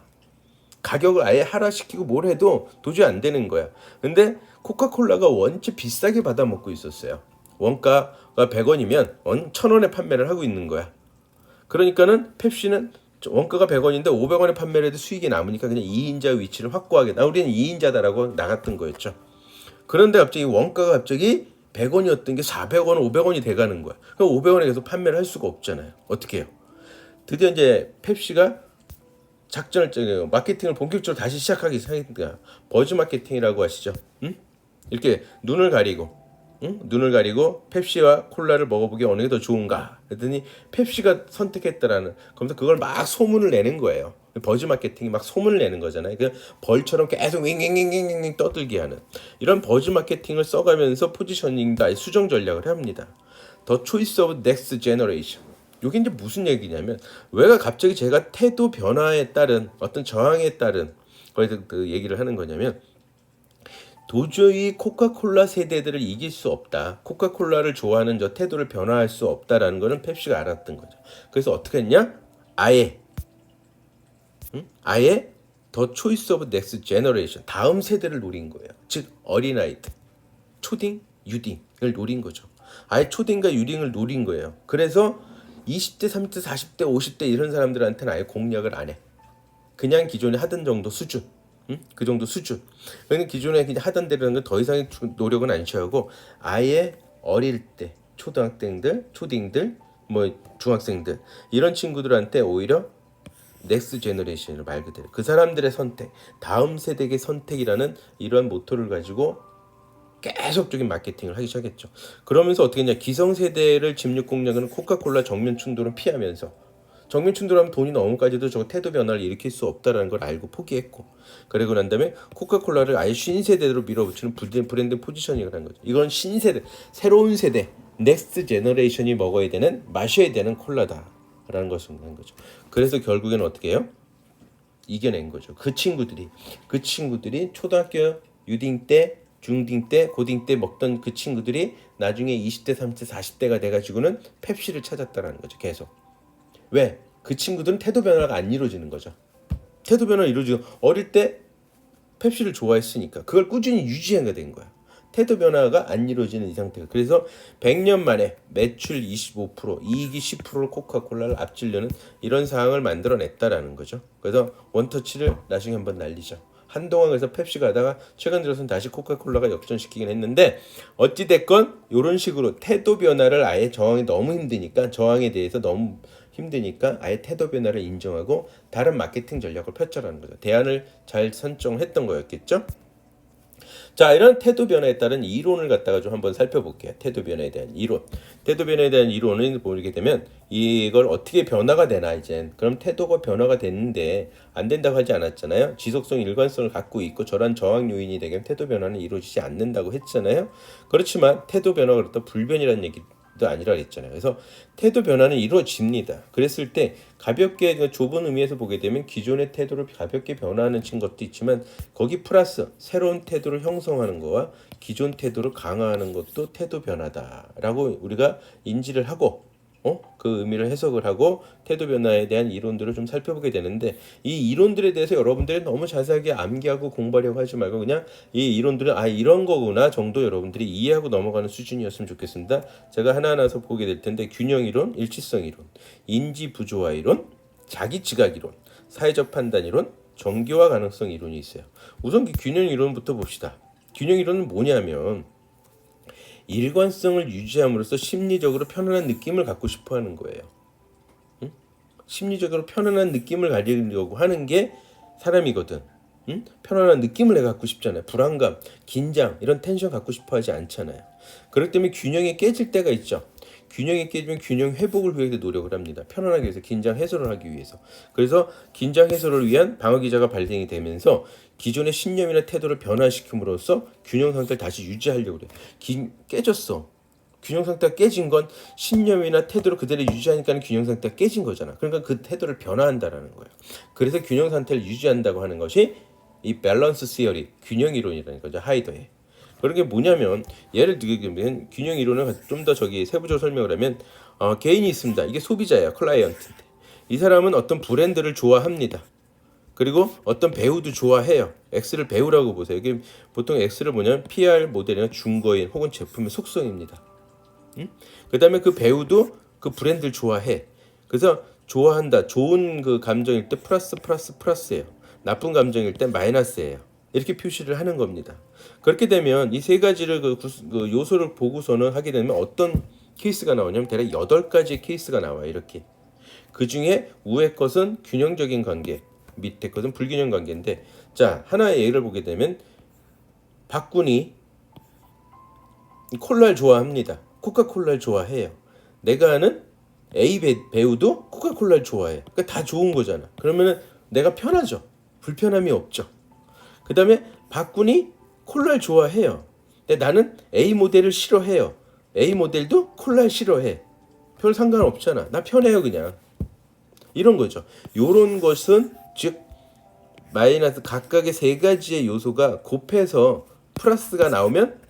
Speaker 1: 가격을 아예 하락시키고 뭘 해도 도저히 안 되는 거야. 근데 코카콜라가 원체 비싸게 받아먹고 있었어요. 원가가 100원이면 1,000원에 판매를 하고 있는 거야. 그러니까는 펩시는 원가가 100원인데 500원에 판매를 해도 수익이 남으니까 그냥 2인자 위치를 확고하게 우리는 2인자다라고 나갔던 거였죠. 그런데 갑자기 원가가 갑자기 100원이었던 게 400원, 500원이 돼가는 거야. 그럼 500원에 계속 판매를 할 수가 없잖아요. 어떻게 해요? 드디어 이제 펩시가 마케팅을 본격적으로 다시 시작하기 시작했다. 버즈 마케팅이라고 하시죠. 이렇게 눈을 가리고 펩시와 콜라를 먹어보기 어느 게 더 좋은가? 그랬더니 펩시가 선택했다라는. 그러면서 그걸 막 소문을 내는 거예요. 버즈 마케팅이 막 소문을 내는 거잖아요. 그 벌처럼 계속 윙윙윙윙윙 떠들게 하는 이런 버즈 마케팅을 써가면서 포지셔닝도 아예 수정 전략을 합니다. The choice of next generation. 이게 이제 무슨 얘기냐면 왜 갑자기 제가 태도 변화에 따른 어떤 저항에 따른 거기서 그 얘기를 하는 거냐면 도저히 코카콜라 세대들을 이길 수 없다. 코카콜라를 좋아하는 저 태도를 변화할 수 없다라는 거는 펩시가 알았던 거죠. 그래서 어떻게 했냐? 아예 더 초이스 오브 넥스트 제너레이션 다음 세대를 노린 거예요. 즉 어린아이들, 초딩, 유딩을 노린 거죠. 아예 초딩과 유딩을 노린 거예요. 그래서 20대, 30대, 40대, 50대 이런 사람들한테는 아예 공략을 안 해. 그냥 기존에 하던 정도 수준. 그 정도 수준. 그러니까 기존에 그냥 하던 대로는 더 이상의 노력은 안 취하고 아예 어릴 때 초등학생들, 초딩들, 뭐 중학생들 이런 친구들한테 오히려 넥스트 제너레이션을 말 그대로 그 사람들의 선택, 다음 세대의 선택이라는 이러한 모토를 가지고 계속적인 마케팅을 하기 시작했죠. 그러면서 어떻게 했냐, 기성세대를 집육 공략은 코카콜라 정면 충돌은 피하면서, 정면 충돌하면 돈이 너무까지도 저 태도 변화를 일으킬 수 없다라는 걸 알고 포기했고, 그리고 난 다음에 코카콜라를 아예 신세대로 밀어붙이는 브랜드 포지셔닝을 한 거죠. 이건 신세대, 새로운 세대, 넥스트 제너레이션이 먹어야 되는, 마셔야 되는 콜라다라는 것을 한 거죠. 그래서 결국에는 어떻게 해요? 이겨낸 거죠. 그 친구들이 초등학교 유딩 때, 중딩 때, 고딩 때 먹던 그 친구들이 나중에 20대, 30대, 40대가 돼가지고는 펩시를 찾았다라는 거죠. 계속. 왜? 그 친구들은 태도 변화가 안 이루어지는 거죠. 태도 변화가 이루어지고 어릴 때 펩시를 좋아했으니까 그걸 꾸준히 유지하게 된 거야. 태도 변화가 안 이루어지는 이 상태가. 그래서 100년 만에 매출 25%, 이익이 10%를 코카콜라를 앞지르는 이런 상황을 만들어냈다라는 거죠. 그래서 원터치를 나중에 한번 날리죠. 한동안 그래서 펩시가 하다가 최근 들어서는 다시 코카콜라가 역전시키긴 했는데, 어찌됐건 이런 식으로 태도 변화를 아예 저항이 너무 힘드니까, 저항에 대해서 너무 힘드니까 아예 태도 변화를 인정하고 다른 마케팅 전략을 펼쳐라는 거죠. 대안을 잘 선정했던 거였겠죠. 자, 이런 태도 변화에 따른 이론을 갖다가 좀 한번 살펴볼게요. 태도 변화에 대한 이론. 태도 변화에 대한 이론을 보게 되면 이걸 어떻게 변화가 되나, 이젠. 그럼 태도가 변화가 됐는데 안 된다고 하지 않았잖아요. 지속성, 일관성을 갖고 있고 저런 저항 요인이 되면 태도 변화는 이루어지지 않는다고 했잖아요. 그렇지만 태도 변화가 그렇다 불변이라는 얘기도 아니라 했잖아요. 그래서 태도 변화는 이루어집니다. 그랬을 때 가볍게 좁은 의미에서 보게 되면 기존의 태도를 가볍게 변화하는 것도 있지만, 거기 플러스 새로운 태도를 형성하는 거와 기존 태도를 강화하는 것도 태도 변화다라고 우리가 인지를 하고 그 의미를 해석을 하고 태도 변화에 대한 이론들을 좀 살펴보게 되는데, 이 이론들에 대해서 여러분들이 너무 자세하게 암기하고 공부하려고 하지 말고 그냥 이 이론들은 이런 거구나 정도 여러분들이 이해하고 넘어가는 수준이었으면 좋겠습니다. 제가 하나하나서 보게 될 텐데, 균형 이론, 일치성 이론, 인지 부조화 이론, 자기 지각 이론, 사회적 판단 이론, 정교화 가능성 이론이 있어요. 우선 그 균형 이론부터 봅시다. 균형 이론은 뭐냐면 일관성을 유지함으로써 심리적으로 편안한 느낌을 갖고 싶어 하는 거예요. 응? 심리적으로 편안한 느낌을 가지려고 하는 게 사람이거든. 응? 편안한 느낌을 내가 갖고 싶잖아요. 불안감, 긴장, 이런 텐션 갖고 싶어 하지 않잖아요. 그렇기 때문에 균형이 깨질 때가 있죠. 균형이 깨지면 균형 회복을 위해서 노력을 합니다. 편안하게 해서 긴장 해소를 하기 위해서. 그래서 긴장 해소를 위한 방어 기제가 발생이 되면서 기존의 신념이나 태도를 변화시킴으로써 균형 상태를 다시 유지하려고 그래. 깨졌어. 균형 상태가 깨진 건 신념이나 태도를 그대로 유지하니까 균형 상태가 깨진 거잖아. 그러니까 그 태도를 변화한다라는 거예요. 그래서 균형 상태를 유지한다고 하는 것이 이 밸런스 시어리, 균형 이론이라는 거죠. 하이더의. 그런 게 뭐냐면, 예를 들면 균형 이론을 좀 더 세부적으로 설명을 하면, 개인이 있습니다. 이게 소비자예요. 클라이언트인데 이 사람은 어떤 브랜드를 좋아합니다. 그리고 어떤 배우도 좋아해요. X를 배우라고 보세요. 이게 보통 X를 뭐냐면 PR 모델이나 중거인 혹은 제품의 속성입니다. 그 다음에 그 배우도 그 브랜드를 좋아해. 그래서 좋아한다. 좋은 그 감정일 때 플러스예요. 나쁜 감정일 때 마이너스예요. 이렇게 표시를 하는 겁니다. 그렇게 되면 이 세 가지를 그 요소를 보고서는 하게 되면 어떤 케이스가 나오냐면 대략 8가지의 케이스가 나와요. 이렇게. 그 중에 위의 것은 균형적인 관계, 밑에 것은 불균형 관계인데, 자, 하나의 예를 보게 되면 박군이 콜라를 좋아합니다. 코카콜라를 좋아해요. 내가 아는 A 배우도 코카콜라를 좋아해. 그러니까 다 좋은 거잖아. 그러면은 내가 편하죠. 불편함이 없죠. 그 다음에 박군이 콜라를 좋아해요. 근데 나는 A 모델을 싫어해요. A 모델도 콜라를 싫어해. 별 상관없잖아. 나 편해요 그냥. 이런 거죠. 요런 것은 즉 마이너스 각각의 세 가지의 요소가 곱해서 플러스가 나오면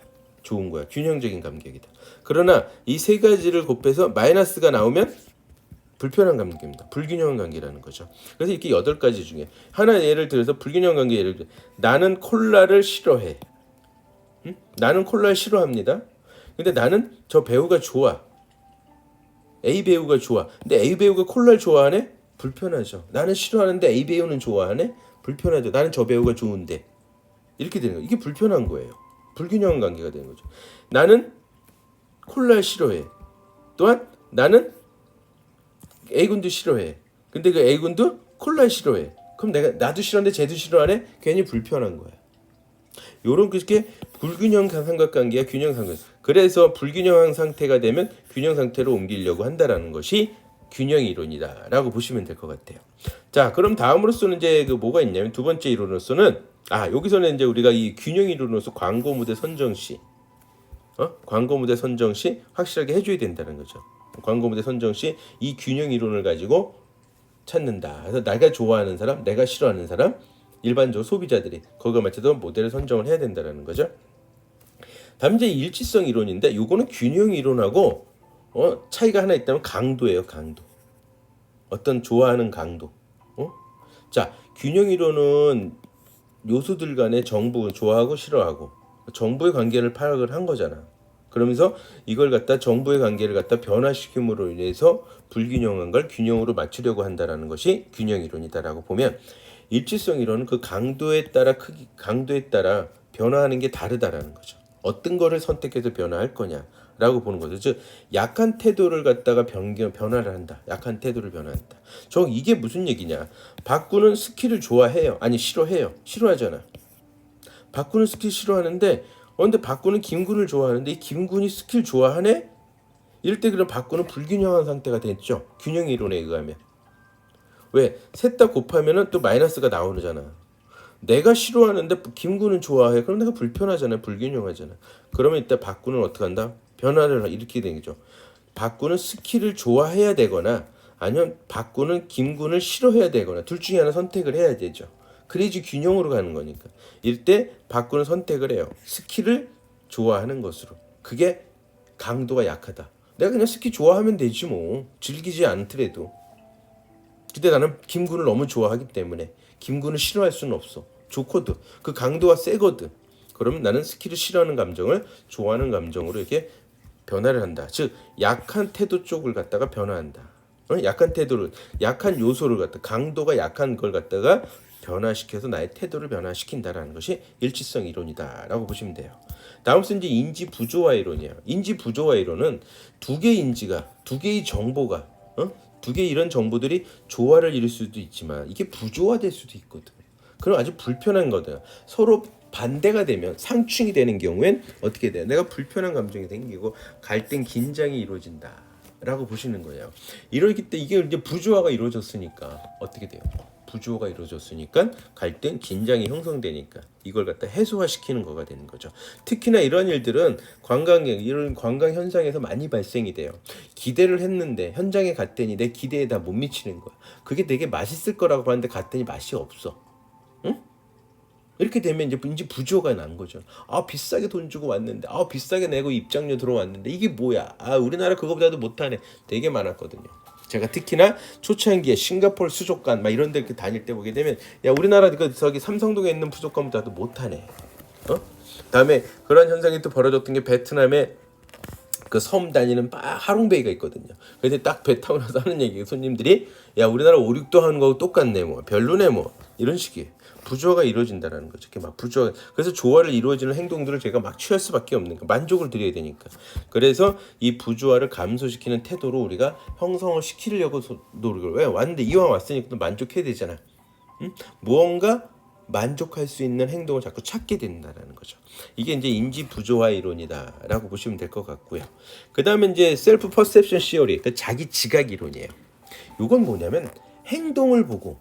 Speaker 1: 좋은 거야. 균형적인 관계이다. 그러나 이 세 가지를 곱해서 마이너스가 나오면 불편한 관계입니다. 불균형 관계라는 거죠. 그래서 이렇게 8가지 중에 하나 예를 들어서 불균형 관계 예를 들어 나는 콜라를 싫어해. 나는 콜라를 싫어합니다. 근데 나는 저 배우가 좋아. A 배우가 좋아. 근데 A 배우가 콜라를 좋아하네? 불편하죠. 나는 싫어하는데 A 배우는 좋아하네? 불편하죠. 나는 저 배우가 좋은데. 이렇게 되는 거예요. 이게 불편한 거예요. 불균형 관계가 되는 거죠. 나는 콜라를 싫어해. 또한 나는 A군도 싫어해. 근데 그 A군도 콜라를 싫어해. 그럼 나도 싫어하는데 쟤도 싫어하네? 괜히 불편한 거야. 요런 그렇게 불균형 삼각관계야 균형 삼각. 그래서 불균형한 상태가 되면 균형 상태로 옮기려고 한다라는 것이 균형 이론이다라고 보시면 될 것 같아요. 자, 그럼 다음으로서는 이제 그 뭐가 있냐면 두 번째 이론으로서는 여기서는 이제 우리가 이 균형 이론으로서 광고 무대 선정 시 광고 무대 선정 시 확실하게 해줘야 된다는 거죠. 광고 무대 선정 시 이 균형 이론을 가지고 찾는다. 그래서 내가 좋아하는 사람, 내가 싫어하는 사람, 일반적으로 소비자들이 거기에 맞춰서 모델을 선정을 해야 된다는 거죠. 다음 이제 일치성 이론인데 요거는 균형 이론하고 차이가 하나 있다면 강도예요. 강도. 어떤 좋아하는 강도. 자, 균형 이론은 요소들 간의 정부 좋아하고 싫어하고 정부의 관계를 파악을 한 거잖아. 그러면서 이걸 갖다 정부의 관계를 갖다 변화시킴으로 인해서 불균형한 걸 균형으로 맞추려고 한다라는 것이 균형 이론이다라고 보면 일치성 이론은 그 강도에 따라 강도에 따라 변화하는 게 다르다라는 거죠. 어떤 거를 선택해서 변화할 거냐라고 보는 거죠. 즉 약한 태도를 갖다가 변화를 한다. 약한 태도를 변화한다. 이게 무슨 얘기냐? 박구는 스키를 좋아해요. 아니 싫어해요. 싫어하잖아. 박구는 스키 싫어하는데 근데 박구는 김군을 좋아하는데 이 김군이 스키를 좋아하네? 이럴 때 그럼 박구는 불균형한 상태가 됐죠. 균형 이론에 의하면. 왜? 셋 다 곱하면은 또 마이너스가 나오잖아. 내가 싫어하는데 김구는 좋아해. 그럼 내가 불편하잖아. 불균형하잖아. 그러면 이따 박구는 어떻게 한다? 변화를 일으키게 되는 거죠. 박구는 스키를 좋아해야 되거나 아니면 박구는 김군을 싫어해야 되거나 둘 중에 하나 선택을 해야 되죠. 그래야지 균형으로 가는 거니까. 이때 박구는 선택을 해요. 스키를 좋아하는 것으로. 그게 강도가 약하다. 내가 그냥 스키 좋아하면 되지 뭐. 즐기지 않더라도. 근데 나는 김군을 너무 좋아하기 때문에 김군을 싫어할 수는 없어. 좋거든. 그 강도가 세거든. 그러면 나는 스키를 싫어하는 감정을 좋아하는 감정으로 이렇게 변화를 한다. 즉 약한 태도 쪽을 갖다가 변화한다. 약한 태도를 약한 요소를 갖다 강도가 약한 걸 갖다가 변화시켜서 나의 태도를 변화시킨다라는 것이 일치성 이론이다라고 보시면 돼요. 다음 순 이제 인지 부조화 이론이에요. 인지 부조화 이론은 두 개의 인지가 두 개의 정보가 두 개의 이런 정보들이 조화를 이룰 수도 있지만 이게 부조화될 수도 있거든. 그럼 아주 불편한 거다. 서로 반대가 되면 상충이 되는 경우엔 어떻게 돼요? 내가 불편한 감정이 생기고 갈등 긴장이 이루어진다라고 보시는 거예요. 이렇기 때 이게 이제 부조화가 이루어졌으니까 어떻게 돼요? 부조화가 이루어졌으니까 갈등 긴장이 형성되니까 이걸 갖다 해소화시키는 거가 되는 거죠. 특히나 이런 일들은 관광객 이런 관광 현상에서 많이 발생이 돼요. 기대를 했는데 현장에 갔더니 내 기대에 다 못 미치는 거야. 그게 되게 맛있을 거라고 봤는데 갔더니 맛이 없어. 응? 이렇게 되면 이제 부조가 난 거죠. 비싸게 돈 주고 왔는데 비싸게 내고 입장료 들어왔는데 이게 뭐야? 우리나라 그거보다도 못하네. 되게 많았거든요. 제가 특히나 초창기에 싱가포르 수족관 막 이런 데 이렇게 다닐 때 보게 되면 야 우리나라 저기 삼성동에 있는 수족관보다도 못하네. 다음에 그런 현상이 또 벌어졌던 게 베트남에 그 섬 다니는 하롱베이가 있거든요. 근데 딱 배 타고 나서 하는 얘기 손님들이 야 우리나라 5, 6도 하는 거하고 똑같네 뭐 별로네 뭐 이런 식이에요. 부조화가 이루어진다는 거죠. 이렇게 막 부조화. 그래서 조화를 이루어지는 행동들을 제가 막 취할 수밖에 없는 거. 만족을 드려야 되니까. 그래서 이 부조화를 감소시키는 태도로 우리가 형성을 시키려고 노력을 왜 왔는데 이왕 왔으니까 또 만족해야 되잖아. 무언가 만족할 수 있는 행동을 자꾸 찾게 된다는 거죠. 이게 이제 인지 부조화 이론이다라고 보시면 될 것 같고요. 그 다음에 이제 셀프 퍼셉션 시어리, 그 자기 지각 이론이에요. 이건 뭐냐면 행동을 보고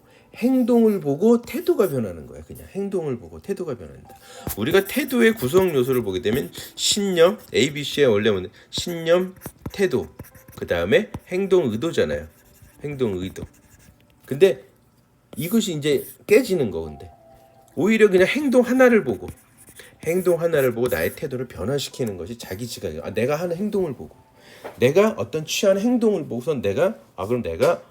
Speaker 1: 태도가 변하는 거야. 그냥 행동을 보고 태도가 변한다. 우리가 태도의 구성 요소를 보게 되면 신념, ABC의 원래 신념, 태도, 그 다음에 행동 의도잖아요. 행동 의도. 근데 이것이 이제 깨지는 거 근데. 오히려 그냥 행동 하나를 보고 나의 태도를 변화시키는 것이 자기 지각이에요. 내가 하는 행동을 보고 내가 어떤 취하는 행동을 보고선 그럼 내가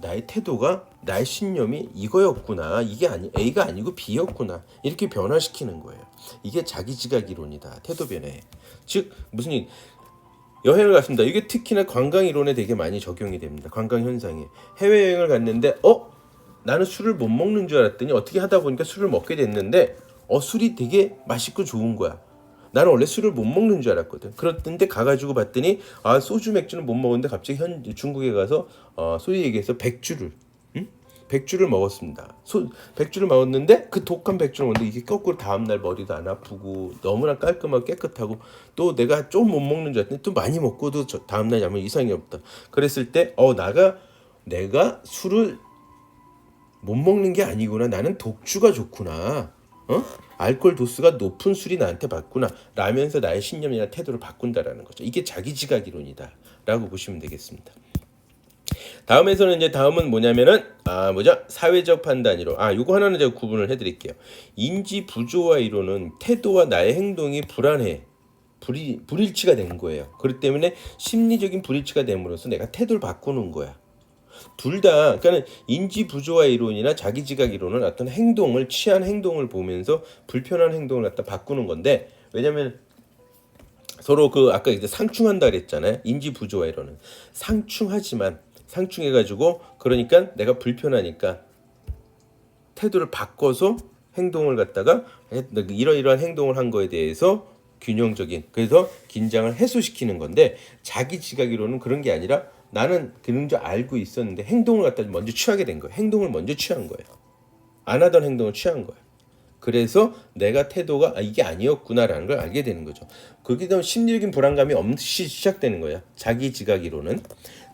Speaker 1: 나의 태도가 나의 신념이 이거였구나. 이게 아니 A가 아니고 B였구나. 이렇게 변화시키는 거예요. 이게 자기 지각 이론이다. 태도 변해. 즉 무슨 여행을 갔습니다. 이게 특히나 관광 이론에 되게 많이 적용이 됩니다. 관광 현상에 해외 여행을 갔는데 나는 술을 못 먹는 줄 알았더니 어떻게 하다 보니까 술을 먹게 됐는데 술이 되게 맛있고 좋은 거야. 나는 원래 술을 못 먹는 줄 알았거든. 그랬는데 가가지고 봤더니 소주 맥주는 못 먹었는데 갑자기 중국에 가서 소위 얘기해서 백주를 먹었습니다. 백주를 먹었는데 그 독한 백주를 먹는데 이게 거꾸로 다음날 머리도 안 아프고 너무나 깔끔하고 깨끗하고 또 내가 좀 못 먹는 줄 알았더니 또 많이 먹고도 다음날 자면 이상이 없다. 그랬을 때 내가 술을 못 먹는 게 아니구나. 나는 독주가 좋구나. 알코올 도수가 높은 술이 나한테 맞구나 라면서 나의 신념이나 태도를 바꾼다라는 거죠. 이게 자기 지각 이론이다 라고 보시면 되겠습니다. 다음은 뭐냐면은 사회적 판단 이론. 요거 하나는 제가 구분을 해드릴게요. 인지 부조화 이론은 태도와 나의 행동이 불일치가 된 거예요. 그렇기 때문에 심리적인 불일치가 됨으로써 내가 태도를 바꾸는 거야. 둘 다, 그러니까 인지 부조화 이론이나 자기 지각 이론은 어떤 취한 행동을 보면서 불편한 행동을 갖다 바꾸는 건데, 왜냐면 서로 아까 이제 상충한다 그랬잖아요. 인지 부조화 이론은 상충해가지고 그러니까 내가 불편하니까 태도를 바꿔서 행동을 갖다가 이러이러한 행동을 한 거에 대해서 균형적인, 그래서 긴장을 해소시키는 건데, 자기 지각 이론은 그런 게 아니라 나는 그런 줄 알고 있었는데 행동을 갖다 먼저 취하게 된 거예요. 행동을 먼저 취한 거예요. 안 하던 행동을 취한 거예요. 그래서 내가 태도가 이게 아니었구나라는 걸 알게 되는 거죠. 그게 되면 심리적인 불안감이 없이 시작되는 거예요. 자기 지각 이론은.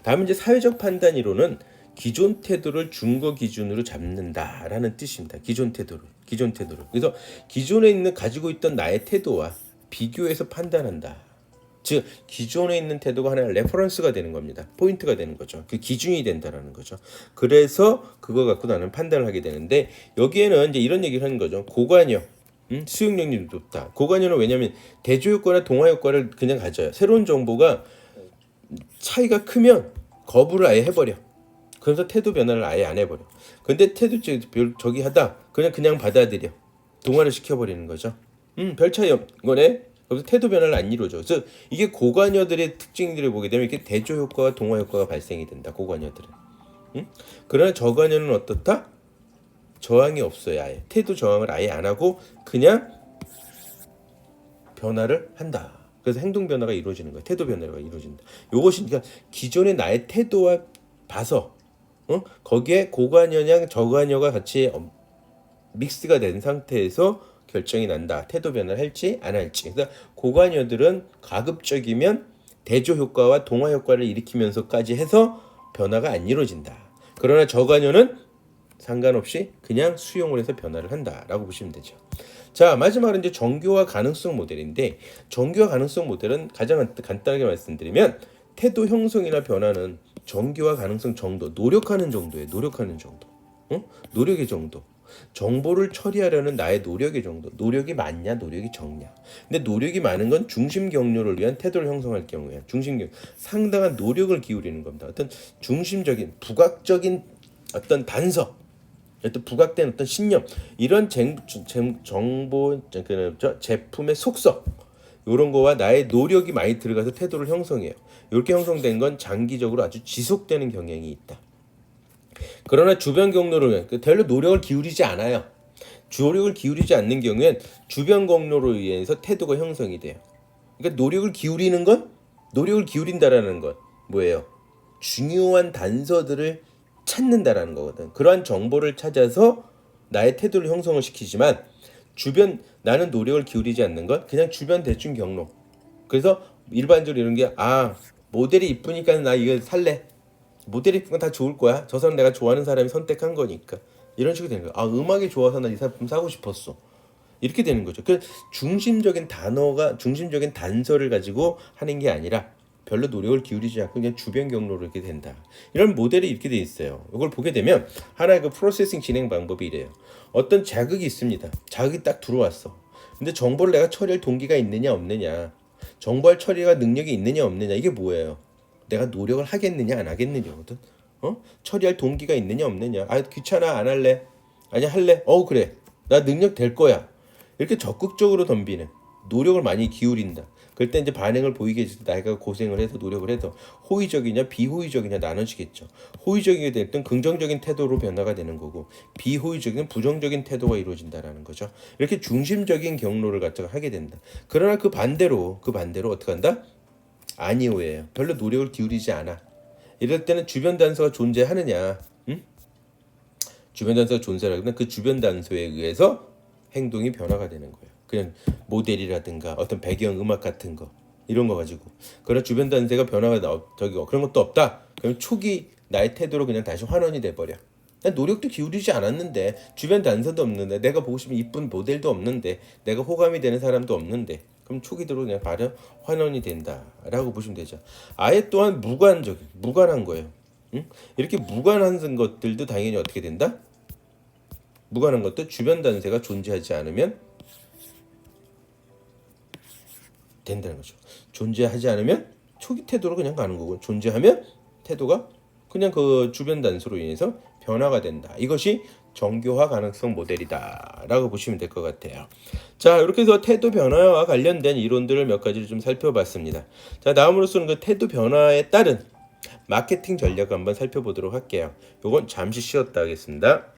Speaker 1: 다음은 이제 사회적 판단 이론은 기존 태도를 준거 기준으로 잡는다라는 뜻입니다. 기존 태도를. 그래서 기존에 가지고 있던 나의 태도와 비교해서 판단한다. 즉 기존에 있는 태도가 하나의 레퍼런스가 되는 겁니다. 포인트가 되는 거죠. 그 기준이 된다라는 거죠. 그래서 그거 갖고 나는 판단을 하게 되는데, 여기에는 이제 이런 얘기를 하는 거죠. 고관여, 수용력이 높다. 고관여는 왜냐하면 대조 효과나 동화 효과를 그냥 가져요. 새로운 정보가 차이가 크면 거부를 아예 해버려. 그래서 태도 변화를 아예 안 해버려. 근데 태도 저기 하다 그냥 받아들여. 동화를 시켜버리는 거죠. 별 차이 없는 거네. 그래서 태도 변화를 안 이루어져. 그래서 이게 고관여들의 특징들을 보게 되면 이렇게 대조 효과와 동화 효과가 발생이 된다. 고관여들은. 그러나 저관여는 어떻다? 저항이 없어요. 아예 태도 저항을 아예 안 하고 그냥 변화를 한다. 그래서 행동 변화가 이루어지는 거야. 태도 변화가 이루어진다. 요것이 그러니까 기존의 나의 태도와 봐서 거기에 고관여냐 저관여가 같이 믹스가 된 상태에서 결정이 난다. 태도 변화를 할지 안 할지. 그래서 고관여들은 가급적이면 대조 효과와 동화 효과를 일으키면서까지 해서 변화가 안 이루어진다. 그러나 저관여는 상관없이 그냥 수용을 해서 변화를 한다라고 보시면 되죠. 자, 마지막으로 이제 정교화 가능성 모델인데, 정교화 가능성 모델은 가장 간단하게 말씀드리면 태도 형성이나 변화는 정교화 가능성 정도, 노력하는 정도예요. 노력의 정도. 정보를 처리하려는 나의 노력의 정도. 노력이 많냐, 노력이 적냐. 근데 노력이 많은 건 중심 경로를 위한 태도를 형성할 경우에 상당한 노력을 기울이는 겁니다. 어떤 중심적인 부각적인 어떤 단서, 어떤 부각된 어떤 신념, 이런 정보, 제품의 속성, 이런 거와 나의 노력이 많이 들어가서 태도를 형성해요. 이렇게 형성된 건 장기적으로 아주 지속되는 경향이 있다. 그러나 주변 경로를 별로 노력을 기울이지 않아요. 노력을 기울이지 않는 경우엔 주변 경로로 의해서 태도가 형성이 돼요. 그러니까 노력을 기울인다라는 건 뭐예요? 중요한 단서들을 찾는다라는 거거든. 그러한 정보를 찾아서 나의 태도를 형성을 시키지만 나는 노력을 기울이지 않는 건 그냥 주변 대충 경로. 그래서 일반적으로 이런 게 모델이 이쁘니까 나 이거 살래. 모델이 이쁜 건 다 좋을 거야. 저 사람 내가 좋아하는 사람이 선택한 거니까. 이런 식으로 되는 거야. 음악이 좋아서 나 이 제품 사고 싶었어. 이렇게 되는 거죠. 그 중심적인 단서를 가지고 하는 게 아니라 별로 노력을 기울이지 않고 그냥 주변 경로로 이렇게 된다. 이런 모델이 이렇게 돼 있어요. 이걸 보게 되면 하나의 그 프로세싱 진행 방법이 이래요. 어떤 자극이 있습니다. 자극이 딱 들어왔어. 근데 정보를 내가 처리할 동기가 있느냐 없느냐, 정보할 처리가 능력이 있느냐 없느냐, 이게 뭐예요? 내가 노력을 하겠느냐 안 하겠느냐거든. 처리할 동기가 있느냐 없느냐. 아 귀찮아 안 할래. 아니 할래. 그래. 나 능력 될 거야. 이렇게 적극적으로 덤비는 노력을 많이 기울인다. 그럴 때 이제 반응을 보이게 해줄 때 내가 고생을 해서 노력을 해서 호의적이냐 비호의적이냐 나눠지겠죠. 호의적이게 될 땐 긍정적인 태도로 변화가 되는 거고 비호의적인 부정적인 태도가 이루어진다라는 거죠. 이렇게 중심적인 경로를 갖다가 하게 된다. 그러나 그 반대로 어떻게 한다? 아니오예요. 별로 노력을 기울이지 않아. 이럴 때는 주변 단서가 존재하느냐? 응? 주변 단서가 존재하면 그 주변 단서에 의해서 행동이 변화가 되는 거예요. 그냥 모델이라든가 어떤 배경 음악 같은 거 이런 거 가지고 그런 주변 단서가 변화가 그런 것도 없다. 그럼 초기 나의 태도로 그냥 다시 환원이 돼 버려. 난 노력도 기울이지 않았는데 주변 단서도 없는데 내가 보고 싶은 이쁜 모델도 없는데 내가 호감이 되는 사람도 없는데 그럼 초기대로 그냥 바로 환원이 된다라고 보시면 되죠. 아예 또한 무관한 거예요. 응? 이렇게 무관한 것들도 당연히 어떻게 된다? 무관한 것도 주변 단서가 존재하지 않으면 된다는 거죠. 존재하지 않으면 초기 태도로 그냥 가는 거고 존재하면 태도가 그냥 그 주변 단서로 인해서 변화가 된다. 이것이 정교화 가능성 모델이다라고 보시면 될 것 같아요. 자, 이렇게 해서 태도 변화와 관련된 이론들을 몇 가지를 좀 살펴봤습니다. 자, 다음으로서는 그 태도 변화에 따른 마케팅 전략을 한번 살펴보도록 할게요. 요건 잠시 쉬었다 하겠습니다.